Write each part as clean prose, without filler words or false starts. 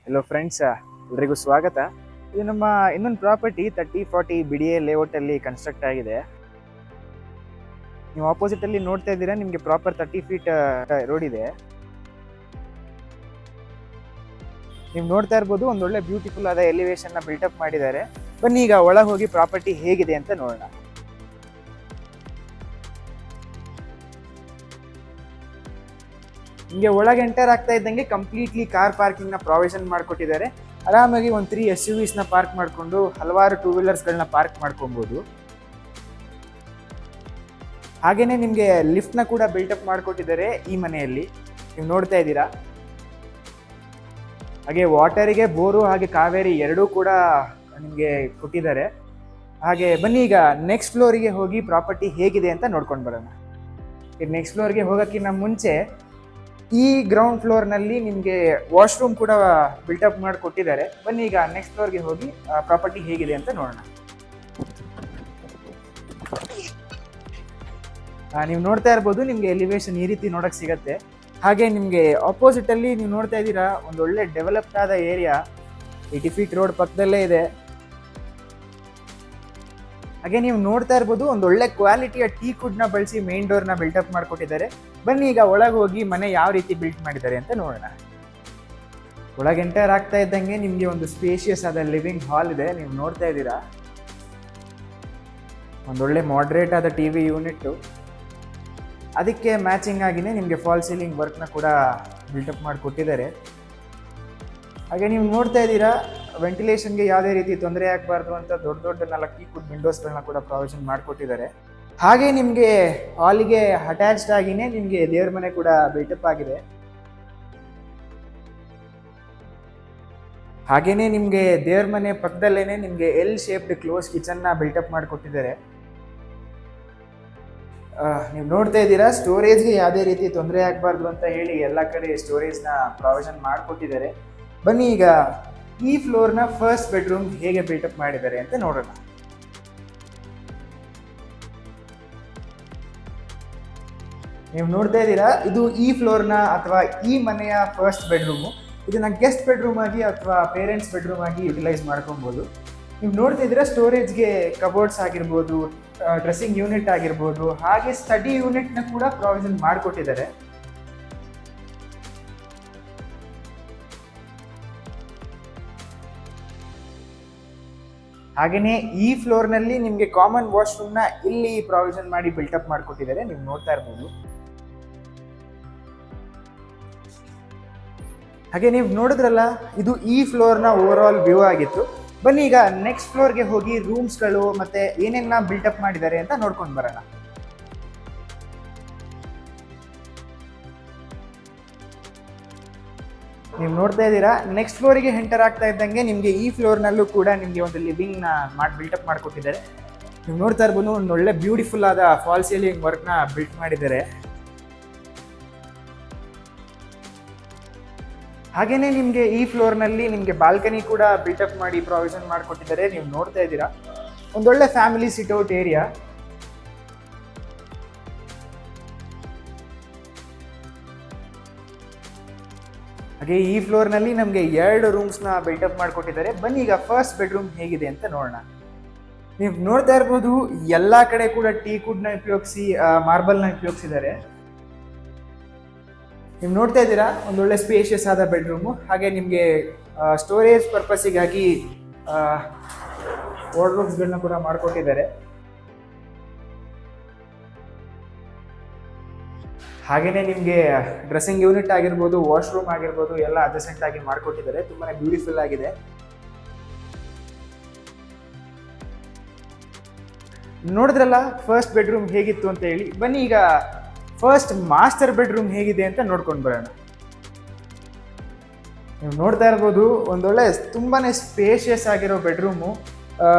Hello friends, ಎಲ್ರಿಗೂ ಸ್ವಾಗತ. ಇದು ನಮ್ಮ ಇನ್ನೊಂದು ಪ್ರಾಪರ್ಟಿ 3040 BDA ಲೇಔಟ್ ಅಲ್ಲಿ ಕನ್ಸ್ಟ್ರಕ್ಟ್ ಆಗಿದೆ. ನೀವು ಆಪೋಸಿಟ್ ಅಲ್ಲಿ ನೋಡ್ತಾ ಇದ್ದೀರಾ, ನಿಮಗೆ ಪ್ರಾಪರ್ 30 ಫೀಟ್ ರೋಡ್ ಇದೆ. ನೀವು ನೋಡ್ತಾ ಇರ್ಬೋದು, ಒಂದೊಳ್ಳೆ ಬ್ಯೂಟಿಫುಲ್ ಆದ ಎಲಿವೇಶನ್ ನ ಬಿಲ್ಟಪ್ ಮಾಡಿದ್ದಾರೆ. ಬನ್ನಿ ಈಗ ಒಳಗೆ ಹೋಗಿ ಪ್ರಾಪರ್ಟಿ ಹೇಗಿದೆ ಅಂತ ನೋಡೋಣ. ನಿಮಗೆ ಒಳಗೆ ಎಂಟರ್ ಆಗ್ತಾ ಇದ್ದಂಗೆ ಕಂಪ್ಲೀಟ್ಲಿ ಕಾರ್ ಪಾರ್ಕಿಂಗ್ ನ ಪ್ರಾವಿಷನ್ ಮಾಡಿಕೊಟ್ಟಿದ್ದಾರೆ. ಆರಾಮಾಗಿ ಒಂದು 3 SUVs ನ ಪಾರ್ಕ್ ಮಾಡಿಕೊಂಡು ಹಲವಾರು 2 ವೀಲರ್ಸ್ಗಳನ್ನ ಪಾರ್ಕ್ ಮಾಡ್ಕೊಬಹುದು. ಹಾಗೇನೆ ನಿಮಗೆ ಲಿಫ್ಟ್ ನ ಕೂಡ ಬಿಲ್ಟಪ್ ಮಾಡಿಕೊಟ್ಟಿದ್ದಾರೆ ಈ ಮನೆಯಲ್ಲಿ, ನೀವು ನೋಡ್ತಾ ಇದ್ದೀರಾ. ಹಾಗೆ ವಾಟರಿಗೆ ಬೋರು ಹಾಗೆ ಕಾವೇರಿ ಎರಡೂ ಕೂಡ ನಿಮಗೆ ಕೊಟ್ಟಿದ್ದಾರೆ. ಹಾಗೆ ಬನ್ನಿ ಈಗ ನೆಕ್ಸ್ಟ್ ಫ್ಲೋರಿಗೆ ಹೋಗಿ ಪ್ರಾಪರ್ಟಿ ಹೇಗಿದೆ ಅಂತ ನೋಡ್ಕೊಂಡು ಬರೋಣ. ನೆಕ್ಸ್ಟ್ ಫ್ಲೋರ್ಗೆ ಹೋಗೋಕ್ಕಿಂತ ಮುಂಚೆ ಈ ಗ್ರೌಂಡ್ ಫ್ಲೋರ್ನಲ್ಲಿ ನಿಮಗೆ ವಾಶ್ರೂಮ್ ಕೂಡ ಬಿಲ್ಟಪ್ ಮಾಡಿ ಕೊಟ್ಟಿದ್ದಾರೆ. ಬನ್ನಿ ಈಗ ನೆಕ್ಸ್ಟ್ ಫ್ಲೋರ್ಗೆ ಹೋಗಿ ಪ್ರಾಪರ್ಟಿ ಹೇಗಿದೆ ಅಂತ ನೋಡೋಣ. ನೀವು ನೋಡ್ತಾ ಇರ್ಬೋದು, ನಿಮಗೆ ಎಲಿವೇಶನ್ ಈ ರೀತಿ ನೋಡಕ್ ಸಿಗತ್ತೆ. ಹಾಗೆ ನಿಮಗೆ ಆಪೋಸಿಟ್ ಅಲ್ಲಿ ನೀವು ನೋಡ್ತಾ ಇದ್ದೀರಾ, ಒಂದು ಒಳ್ಳೆ ಡೆವಲಪ್ಡ್ ಆದ ಏರಿಯಾ 80 ಫೀಟ್ ರೋಡ್ ಪಕ್ಕದಲ್ಲೇ ಇದೆ. ಹಾಗೆ ನೀವು ನೋಡ್ತಾ ಇರ್ಬೋದು, ಒಂದು ಒಳ್ಳೆ ಕ್ವಾಲಿಟಿಯ ಟೀ ಕುಡ್ ನ ಬಳಸಿ ಮೇನ್ ಡೋರ್ ನ ಬಿಲ್ಟಪ್ ಮಾಡಿಕೊಟ್ಟಿದ್ದಾರೆ. ಬನ್ನಿ ಈಗ ಒಳಗೆ ಹೋಗಿ ಮನೆ ಯಾವ ರೀತಿ ಬಿಲ್ಟ್ ಮಾಡಿದ್ದಾರೆ ಅಂತ ನೋಡೋಣ. ಒಳಗೆ ಎಂಟರ್ ಆಗ್ತಾ ಇದ್ದಂಗೆ ನಿಮಗೆ ಒಂದು ಸ್ಪೇಷಿಯಸ್ ಆದ ಲಿವಿಂಗ್ ಹಾಲ್ ಇದೆ, ನೀವು ನೋಡ್ತಾ ಇದ್ದೀರಾ. ಒಂದೊಳ್ಳೆ ಮಾಡ್ರೇಟ್ ಆದ ಟಿವಿ ಯೂನಿಟ್, ಅದಕ್ಕೆ ಮ್ಯಾಚಿಂಗ್ ಆಗಿನೇ ನಿಮಗೆ ಫಾಲ್ ಸೀಲಿಂಗ್ ವರ್ಕ್ನ ಕೂಡ ಬಿಲ್ಟಪ್ ಮಾಡಿಕೊಟ್ಟಿದ್ದಾರೆ. ಹಾಗೆ ನೀವು ನೋಡ್ತಾ ಇದ್ದೀರಾ, ವೆಂಟಿಲೇಷನ್ಗೆ ಯಾವುದೇ ರೀತಿ ತೊಂದರೆ ಆಗಬಾರ್ದು ಅಂತ ದೊಡ್ಡ ದೊಡ್ಡ 4 ಟೀ ಕುಡ್ ವಿಂಡೋಸ್ಗಳನ್ನ ಕೂಡ ಪ್ರಾವಿಷನ್ ಮಾಡಿಕೊಟ್ಟಿದ್ದಾರೆ. ಹಾಗೆ ನಿಮಗೆ ಹಾಲಿಗೆ ಅಟ್ಯಾಚ್ಡ್ ಆಗಿನೇ ನಿಮಗೆ ದೇವ್ರ ಮನೆ ಕೂಡ ಬಿಲ್ಟಪ್ ಆಗಿದೆ. ಹಾಗೇನೆ ನಿಮಗೆ ದೇವ್ರ ಮನೆ ಪಕ್ಕದಲ್ಲೇನೆ ನಿಮಗೆ ಎಲ್ ಶೇಪ್ಡ್ ಕ್ಲೋಸ್ ಕಿಚನ್ ನ ಬಿಲ್ಟಪ್ ಮಾಡಿಕೊಟ್ಟಿದ್ದಾರೆ. ನೀವು ನೋಡ್ತಾ ಇದ್ದೀರಾ, ಸ್ಟೋರೇಜ್ಗೆ ಯಾವುದೇ ರೀತಿ ತೊಂದರೆ ಆಗಬಾರ್ದು ಅಂತ ಹೇಳಿ ಎಲ್ಲ ಕಡೆ ಸ್ಟೋರೇಜ್ನ ಪ್ರಾವಿಷನ್ ಮಾಡಿಕೊಟ್ಟಿದ್ದಾರೆ. ಬನ್ನಿ ಈಗ ಈ ಫ್ಲೋರ್ನ ಫಸ್ಟ್ ಬೆಡ್ರೂಮ್ ಹೇಗೆ ಬಿಲ್ಟಪ್ ಮಾಡಿದ್ದಾರೆ ಅಂತ ನೋಡೋಣ. ನೀವು ನೋಡ್ತಾ ಇದ್ದೀರಾ, ಇದು ಈ ಫ್ಲೋರ್ನ ಅಥವಾ ಈ ಮನೆಯ ಫಸ್ಟ್ ಬೆಡ್ರೂಮು. ಇದನ್ನ ಗೆಸ್ಟ್ ಬೆಡ್ರೂಮ್ ಆಗಿ ಅಥವಾ ಪೇರೆಂಟ್ಸ್ ಬೆಡ್ರೂಮ್ ಆಗಿ ಯುಟಿಲೈಸ್ ಮಾಡ್ಕೊಬಹುದು. ನೀವು ನೋಡ್ತಾ ಇದ್ದೀರಾ, ಸ್ಟೋರೇಜ್ಗೆ ಕಬೋರ್ಡ್ಸ್ ಆಗಿರ್ಬೋದು, ಡ್ರೆಸ್ಸಿಂಗ್ ಯೂನಿಟ್ ಆಗಿರ್ಬೋದು, ಹಾಗೆ ಸ್ಟಡಿ ಯೂನಿಟ್ನ ಕೂಡ ಪ್ರಾವಿಷನ್ ಮಾಡಿಕೊಟ್ಟಿದ್ದಾರೆ. ಹಾಗೆಯೇ ಈ ಫ್ಲೋರ್ನಲ್ಲಿ ನಿಮಗೆ ಕಾಮನ್ ವಾಶ್ರೂಮ್ನ ಇಲ್ಲಿ ಪ್ರಾವಿಷನ್ ಮಾಡಿ ಬಿಲ್ಟಪ್ ಮಾಡಿಕೊಟ್ಟಿದ್ದಾರೆ, ನೀವು ನೋಡ್ತಾ ಇರ್ಬೋದು. ಹಾಗೆ ನೀವು ನೋಡಿದ್ರಲ್ಲ, ಇದು ಈ ಫ್ಲೋರ್ನ ಓವರ್ ಆಲ್ ವ್ಯೂ ಆಗಿತ್ತು. ಬನ್ನಿ ಈಗ ನೆಕ್ಸ್ಟ್ ಫ್ಲೋರ್ಗೆ ಹೋಗಿ ರೂಮ್ಸ್ಗಳು ಮತ್ತೆ ಏನೇನ ಬಿಲ್ಟಪ್ ಮಾಡಿದ್ದಾರೆ ಅಂತ ನೋಡ್ಕೊಂಡು ಬರೋಣ. ನೀವು ನೋಡ್ತಾ ಇದ್ದೀರಾ, ನೆಕ್ಸ್ಟ್ ಫ್ಲೋರಿಗೆ ಎಂಟರ್ ಆಗ್ತಾ ಇದ್ದಂಗೆ ನಿಮಗೆ ಈ ಫ್ಲೋರ್ನಲ್ಲೂ ಕೂಡ ನಿಮಗೆ ಒಂದು ಲಿವಿಂಗ್ ನ ಬಿಲ್ಟಪ್ ಮಾಡಿಕೊಟ್ಟಿದ್ದಾರೆ. ನೀವು ನೋಡ್ತಾ ಇರ್ಬೋದು, ಒಂದು ಒಳ್ಳೆ ಬ್ಯೂಟಿಫುಲ್ ಆದ ಫಾಲ್ ಸೀಲಿಂಗ್ ವರ್ಕ್ ನ ಬಿಲ್ಟ್ ಮಾಡಿದ್ದಾರೆ. ಹಾಗೇನೆ ನಿಮಗೆ ಈ ಫ್ಲೋರ್ನಲ್ಲಿ ನಿಮಗೆ ಬಾಲ್ಕನಿ ಕೂಡ ಬಿಲ್ಟಪ್ ಮಾಡಿ ಪ್ರಾವಿಷನ್ ಮಾಡಿಕೊಟ್ಟಿದ್ದಾರೆ. ನೀವು ನೋಡ್ತಾ ಇದ್ದೀರಾ, ಒಂದೊಳ್ಳೆ ಫ್ಯಾಮಿಲಿ ಸಿಟ್ಔಟ್ ಏರಿಯಾ. ಹಾಗೆ ಈ ಫ್ಲೋರ್ನಲ್ಲಿ ನಮಗೆ 2 ರೂಮ್ಸ್ನ ಬಿಲ್ಟಪ್ ಮಾಡಿಕೊಟ್ಟಿದ್ದಾರೆ. ಬನ್ನಿ ಈಗ ಫಸ್ಟ್ ಬೆಡ್ರೂಮ್ ಹೇಗಿದೆ ಅಂತ ನೋಡೋಣ. ನೀವು ನೋಡ್ತಾ ಇರ್ಬೋದು, ಎಲ್ಲ ಕಡೆ ಕೂಡ ಟೀ ಕುಡ್ನ ಉಪಯೋಗಿಸಿ ಮಾರ್ಬಲ್ನ ಉಪಯೋಗಿಸಿದ್ದಾರೆ. ನೀವು ನೋಡ್ತಾ ಇದ್ದೀರಾ, ಒಂದೊಳ್ಳೆ ಸ್ಪೇಷಿಯಸ್ ಆದ ಬೆಡ್ರೂಮು. ಹಾಗೆ ನಿಮಗೆ ಸ್ಟೋರೇಜ್ ಪರ್ಪಸ್ಸಿಗಾಗಿ ವಾರ್ಡ್ರೋಬ್ಸ್ಗಳನ್ನ ಕೂಡ ಮಾಡಿಕೊಟ್ಟಿದ್ದಾರೆ. ಹಾಗೇನೆ ನಿಮಗೆ ಡ್ರೆಸ್ಸಿಂಗ್ ಯೂನಿಟ್ ಆಗಿರ್ಬೋದು, ವಾಶ್ರೂಮ್ ಆಗಿರ್ಬೋದು, ಎಲ್ಲ ಅಡ್ಜಸೆಂಟ್ ಆಗಿ ಮಾಡಿಕೊಟ್ಟಿದ್ದಾರೆ. ತುಂಬಾನೇ ಬ್ಯೂಟಿಫುಲ್ ಆಗಿದೆ. ನೋಡಿದ್ರಲ್ಲ ಫಸ್ಟ್ ಬೆಡ್ರೂಮ್ ಹೇಗಿತ್ತು ಅಂತ ಹೇಳಿ. ಬನ್ನಿ ಈಗ ಫಸ್ಟ್ ಮಾಸ್ಟರ್ ಬೆಡ್ರೂಮ್ ಹೇಗಿದೆ ಅಂತ ನೋಡ್ಕೊಂಡು ಬರೋಣ. ನೀವು ನೋಡ್ತಾ ಇರ್ಬೋದು, ಒಂದೊಳ್ಳೆ ತುಂಬಾನೇ ಸ್ಪೇಷಿಯಸ್ ಆಗಿರೋ ಬೆಡ್ರೂಮು.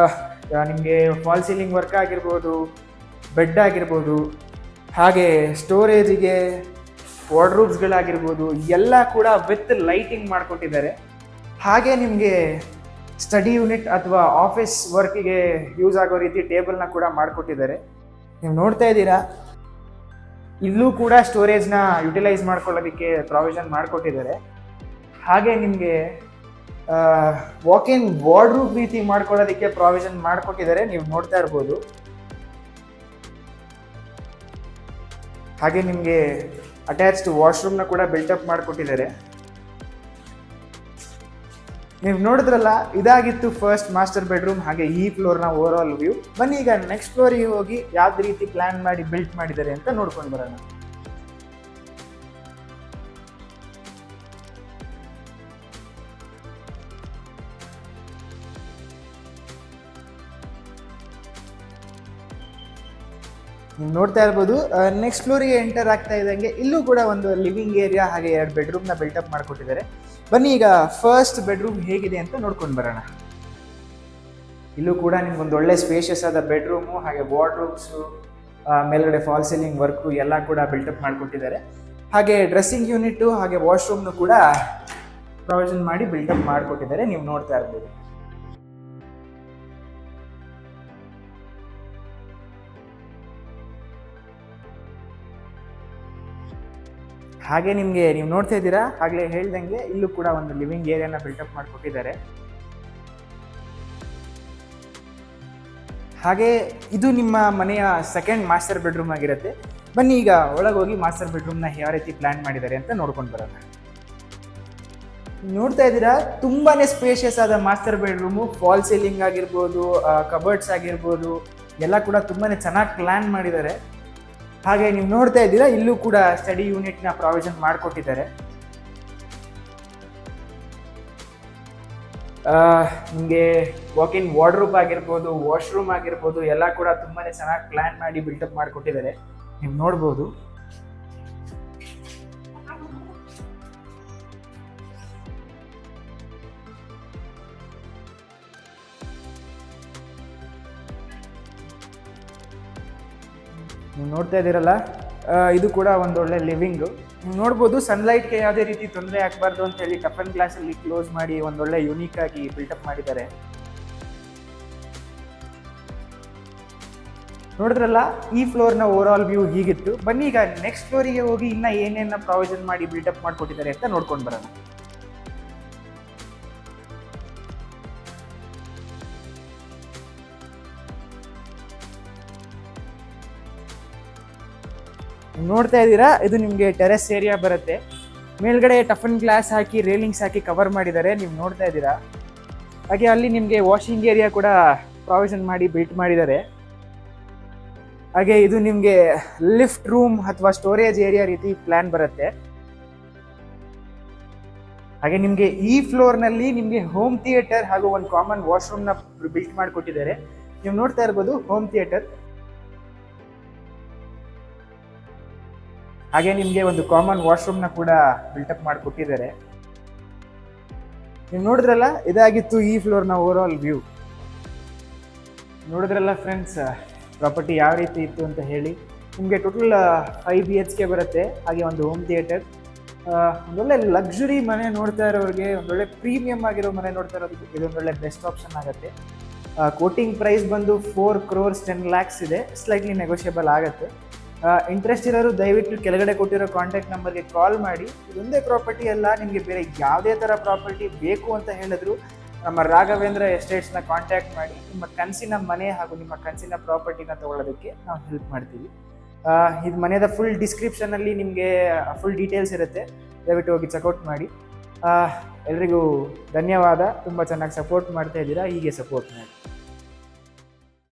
ನಿಮಗೆ ಫಾಲ್ ಸೀಲಿಂಗ್ ವರ್ಕ್ ಆಗಿರ್ಬೋದು, ಬೆಡ್ ಆಗಿರ್ಬೋದು, ಹಾಗೆ ಸ್ಟೋರೇಜಿಗೆ ವಾರ್ಡ್ರೂಬ್ಸ್ಗಳಾಗಿರ್ಬೋದು, ಎಲ್ಲ ಕೂಡ ವಿತ್ ಲೈಟಿಂಗ್ ಮಾಡಿಕೊಟ್ಟಿದ್ದಾರೆ. ಹಾಗೆ ನಿಮಗೆ ಸ್ಟಡಿ ಯೂನಿಟ್ ಅಥವಾ ಆಫೀಸ್ ವರ್ಕಿಗೆ ಯೂಸ್ ಆಗೋ ರೀತಿ ಟೇಬಲ್ನ ಕೂಡ ಮಾಡಿಕೊಟ್ಟಿದ್ದಾರೆ. ನೀವು ನೋಡ್ತಾ ಇದ್ದೀರಾ, ಇಲ್ಲೂ ಕೂಡ ಸ್ಟೋರೇಜ್ನ ಯುಟಿಲೈಸ್ ಮಾಡ್ಕೊಳ್ಳೋದಕ್ಕೆ ಪ್ರಾವಿಷನ್ ಮಾಡಿಕೊಟ್ಟಿದ್ದಾರೆ. ಹಾಗೆ ನಿಮಗೆ ವಾಕ್ ಇನ್ ವಾರ್ಡ್ರೂಬ್ ರೀತಿ ಮಾಡ್ಕೊಳ್ಳೋದಕ್ಕೆ ಪ್ರಾವಿಷನ್ ಮಾಡಿಕೊಟ್ಟಿದ್ದಾರೆ, ನೀವು ನೋಡ್ತಾ ಇರ್ಬೋದು. ಹಾಗೆ ನಿಮಗೆ ಅಟ್ಯಾಚ್ಡ್ ವಾಶ್ರೂಮ್ನ ಕೂಡ ಬಿಲ್ಟಪ್ ಮಾಡಿಕೊಟ್ಟಿದ್ದಾರೆ. ನೀವು ನೋಡಿದ್ರಲ್ಲ, ಇದಾಗಿತ್ತು ಫಸ್ಟ್ ಮಾಸ್ಟರ್ ಬೆಡ್ರೂಮ್ ಹಾಗೆ ಈ ಫ್ಲೋರ್ನ ಓವರ್ ಆಲ್ ವ್ಯೂ. ಬನ್ನಿ ಈಗ ನೆಕ್ಸ್ಟ್ ಫ್ಲೋರಿಗೆ ಹೋಗಿ ಯಾವ್ದು ರೀತಿ ಪ್ಲಾನ್ ಮಾಡಿ ಬಿಲ್ಟ್ ಮಾಡಿದ್ದಾರೆ ಅಂತ ನೋಡ್ಕೊಂಡು ಬರೋಣ. ನೀವು ನೋಡ್ತಾ ಇರ್ಬೋದು, ನೆಕ್ಸ್ಟ್ ಫ್ಲೋರಿಗೆ ಎಂಟರ್ ಆಗ್ತಾ ಇದ್ದಂಗೆ ಇಲ್ಲೂ ಕೂಡ ಒಂದು ಲಿವಿಂಗ್ ಏರಿಯಾ ಹಾಗೆ 2 ಬೆಡ್ರೂಮ್ನ ಬಿಲ್ಟಪ್ ಮಾಡಿಕೊಟ್ಟಿದ್ದಾರೆ. ಬನ್ನಿ ಈಗ ಫಸ್ಟ್ ಬೆಡ್ರೂಮ್ ಹೇಗಿದೆ ಅಂತ ನೋಡ್ಕೊಂಡು ಬರೋಣ. ಇಲ್ಲೂ ಕೂಡ ನಿಮ್ಗೊಂದು ಒಳ್ಳೆ ಸ್ಪೇಷಿಯಸ್ ಆದ ಬೆಡ್ರೂಮು ಹಾಗೆ ವಾರ್ಡ್ರೂಮ್ಸು, ಮೇಲ್ಗಡೆ ಫಾಲ್ ಸೀಲಿಂಗ್ ವರ್ಕು ಎಲ್ಲ ಕೂಡ ಬಿಲ್ಟಪ್ ಮಾಡಿಕೊಟ್ಟಿದ್ದಾರೆ. ಹಾಗೆ ಡ್ರೆಸ್ಸಿಂಗ್ ಯೂನಿಟ್ಟು ಹಾಗೆ ವಾಶ್ರೂಮ್ನು ಕೂಡ ಪ್ರಾವಿಷನ್ ಮಾಡಿ ಬಿಲ್ಟಪ್ ಮಾಡಿಕೊಟ್ಟಿದ್ದಾರೆ, ನೀವು ನೋಡ್ತಾ ಇರ್ಬೋದು. ಹಾಗೆ ನೀವು ನೋಡ್ತಾ ಇದ್ದೀರಾ, ಆಗಲೇ ಹೇಳ್ದಂಗೆ ಇಲ್ಲೂ ಕೂಡ ಒಂದು ಲಿವಿಂಗ್ ಏರಿಯಾನ ಬಿಲ್ಟಪ್ ಮಾಡಿಕೊಟ್ಟಿದ್ದಾರೆ. ಹಾಗೆ ಇದು ನಿಮ್ಮ ಮನೆಯ ಸೆಕೆಂಡ್ ಮಾಸ್ಟರ್ ಬೆಡ್ರೂಮ್ ಆಗಿರುತ್ತೆ. ಬನ್ನಿ ಈಗ ಒಳಗೋಗಿ ಮಾಸ್ಟರ್ ಬೆಡ್ರೂಮ್ನ ಯಾವ ರೀತಿ ಪ್ಲಾನ್ ಮಾಡಿದ್ದಾರೆ ಅಂತ ನೋಡ್ಕೊಂಡು ಬರೋಣ. ನೋಡ್ತಾ ಇದ್ದೀರಾ, ತುಂಬಾನೇ ಸ್ಪೇಷಿಯಸ್ ಆದ ಮಾಸ್ಟರ್ ಬೆಡ್ರೂಮು. ಫಾಲ್ ಸೀಲಿಂಗ್ ಆಗಿರ್ಬೋದು, ಕಬರ್ಡ್ಸ್ ಆಗಿರ್ಬೋದು ಎಲ್ಲ ಕೂಡ ತುಂಬಾನೇ ಚೆನ್ನಾಗಿ ಪ್ಲಾನ್ ಮಾಡಿದ್ದಾರೆ. ಹಾಗೆ ನೀವು ನೋಡ್ತಾ ಇದ್ದೀರಾ, ಇಲ್ಲೂ ಕೂಡ ಸ್ಟಡಿ ಯೂನಿಟ್ನ ಪ್ರಾವಿಷನ್ ಮಾಡಿಕೊಟ್ಟಿದ್ದಾರೆ. ನಿಮಗೆ ವಾಕ್ ಇನ್ ವಾರ್ಡ್ರೂಬ್ ಆಗಿರ್ಬೋದು, ವಾಶ್ರೂಮ್ ಆಗಿರ್ಬೋದು ಎಲ್ಲ ಕೂಡ ತುಂಬಾನೇ ಚೆನ್ನಾಗಿ ಪ್ಲಾನ್ ಮಾಡಿ ಬಿಲ್ಟಪ್ ಮಾಡಿಕೊಟ್ಟಿದ್ದಾರೆ, ನೀವು ನೋಡ್ಬೋದು. ನೀವು ನೋಡ್ತಾ ಇದ್ದೀರಲ್ಲ, ಇದು ಕೂಡ ಒಂದೊಳ್ಳೆ ಲಿವಿಂಗು. ನೀವು ನೋಡ್ಬೋದು, ಸನ್ಲೈಟ್ಗೆ ಯಾವುದೇ ರೀತಿ ತೊಂದರೆ ಆಗಬಾರ್ದು ಅಂತ ಹೇಳಿ ಟಫನ್ ಗ್ಲಾಸಲ್ಲಿ ಕ್ಲೋಸ್ ಮಾಡಿ ಒಂದೊಳ್ಳೆ ಯುನೀಕ್ ಆಗಿ ಬಿಲ್ಟಪ್ ಮಾಡಿದ್ದಾರೆ. ನೋಡಿದ್ರಲ್ಲ, ಈ ಫ್ಲೋರ್ನ ಓವರ್ ಆಲ್ ವ್ಯೂ ಹೀಗಿತ್ತು. ಬನ್ನಿ ಈಗ ನೆಕ್ಸ್ಟ್ ಫ್ಲೋರಿಗೆ ಹೋಗಿ ಇನ್ನು ಏನೇನ ಪ್ರಾವಿಷನ್ ಮಾಡಿ ಬಿಲ್ಟಪ್ ಮಾಡಿಕೊಟ್ಟಿದ್ದಾರೆ ಅಂತ ನೋಡ್ಕೊಂಡು ಬರೋಣ. ನೋಡ್ತಾ ಇದ್ದೀರಾ, ಇದು ನಿಮಗೆ ಟೆರೆಸ್ ಏರಿಯಾ ಬರುತ್ತೆ. ಮೇಲ್ಗಡೆ ಟಫನ್ ಗ್ಲಾಸ್ ಹಾಕಿ ರೇಲಿಂಗ್ಸ್ ಹಾಕಿ ಕವರ್ ಮಾಡಿದ್ದಾರೆ, ನೀವು ನೋಡ್ತಾ ಇದ್ದೀರಾ. ಹಾಗೆ ಅಲ್ಲಿ ನಿಮಗೆ ವಾಷಿಂಗ್ ಏರಿಯಾ ಕೂಡ ಪ್ರಾವಿಷನ್ ಮಾಡಿ ಬಿಲ್ಟ್ ಮಾಡಿದ್ದಾರೆ. ಹಾಗೆ ಇದು ನಿಮಗೆ ಲಿಫ್ಟ್ ರೂಮ್ ಅಥವಾ ಸ್ಟೋರೇಜ್ ಏರಿಯಾ ರೀತಿ ಪ್ಲಾನ್ ಬರುತ್ತೆ. ಹಾಗೆ ನಿಮಗೆ ಈ ಫ್ಲೋರ್ನಲ್ಲಿ ನಿಮಗೆ ಹೋಮ್ ಥಿಯೇಟರ್ ಹಾಗೂ ಒಂದು ಕಾಮನ್ ವಾಶ್ರೂಮ್ನ ಬಿಲ್ಟ್ ಮಾಡಿಕೊಟ್ಟಿದ್ದಾರೆ, ನೀವು ನೋಡ್ತಾ ಇರ್ಬೋದು ಹೋಮ್ ಥಿಯೇಟರ್. ಹಾಗೆ ನಿಮಗೆ ಒಂದು ಕಾಮನ್ ವಾಶ್ರೂಮ್ನ ಕೂಡ ಬಿಲ್ಟಪ್ ಮಾಡಿಕೊಟ್ಟಿದ್ದಾರೆ. ನೀವು ನೋಡಿದ್ರಲ್ಲ, ಇದಾಗಿತ್ತು ಈ ಫ್ಲೋರ್ನ ಓವರ್ ಆಲ್ ವ್ಯೂ. ನೋಡಿದ್ರಲ್ಲ ಫ್ರೆಂಡ್ಸ್, ಪ್ರಾಪರ್ಟಿ ಯಾವ ರೀತಿ ಇತ್ತು ಅಂತ ಹೇಳಿ. ನಿಮಗೆ ಟೋಟಲ್ 5 BHK ಬರುತ್ತೆ. ಹಾಗೆ ಒಂದು ಹೋಮ್ ಥಿಯೇಟರ್, ಒಂದೊಳ್ಳೆ ಲಕ್ಸುರಿ ಮನೆ ನೋಡ್ತಾ ಇರೋರಿಗೆ, ಒಂದೊಳ್ಳೆ ಪ್ರೀಮಿಯಮ್ ಆಗಿರೋ ಮನೆ ನೋಡ್ತಾ ಇರೋದಕ್ಕೆ ಇದೊಂದೊಳ್ಳೆ ಬೆಸ್ಟ್ ಆಪ್ಷನ್ ಆಗುತ್ತೆ. ಕೋಟಿಂಗ್ ಪ್ರೈಸ್ ಬಂದು 4 crores 10 lakhs ಇದೆ, ಸ್ಲೈಟ್ಲಿ ನೆಗೋಷಿಯಬಲ್ ಆಗುತ್ತೆ. ಇಂಟ್ರೆಸ್ಟ್ ಇರೋರು ದಯವಿಟ್ಟು ಕೆಳಗಡೆ ಕೊಟ್ಟಿರೋ ಕಾಂಟ್ಯಾಕ್ಟ್ ನಂಬರ್ಗೆ ಕಾಲ್ ಮಾಡಿ. ಇದೊಂದೇ ಪ್ರಾಪರ್ಟಿ ಅಲ್ಲ, ನಿಮಗೆ ಬೇರೆ ಯಾವುದೇ ಥರ ಪ್ರಾಪರ್ಟಿ ಬೇಕು ಅಂತ ಹೇಳಿದ್ರು ನಮ್ಮ ರಾಘವೇಂದ್ರ ಎಸ್ಟೇಟ್ಸ್ನ ಕಾಂಟ್ಯಾಕ್ಟ್ ಮಾಡಿ ನಿಮ್ಮ ಕನಸಿನ ಮನೆ ಹಾಗೂ ನಿಮ್ಮ ಕನಸಿನ ಪ್ರಾಪರ್ಟಿನ ತೊಗೊಳ್ಳೋದಕ್ಕೆ ನಾವು ಹೆಲ್ಪ್ ಮಾಡ್ತೀವಿ. ಇದು ಮನೆಯದ ಫುಲ್ ಡಿಸ್ಕ್ರಿಪ್ಷನಲ್ಲಿ ನಿಮಗೆ ಫುಲ್ ಡೀಟೇಲ್ಸ್ ಇರುತ್ತೆ, ದಯವಿಟ್ಟು ಹೋಗಿ ಚೆಕ್ಔಟ್ ಮಾಡಿ. ಎಲ್ರಿಗೂ ಧನ್ಯವಾದ, ತುಂಬ ಚೆನ್ನಾಗಿ ಸಪೋರ್ಟ್ ಮಾಡ್ತಾ ಇದ್ದೀರಾ, ಹೀಗೆ ಸಪೋರ್ಟ್ ಮಾಡಿ.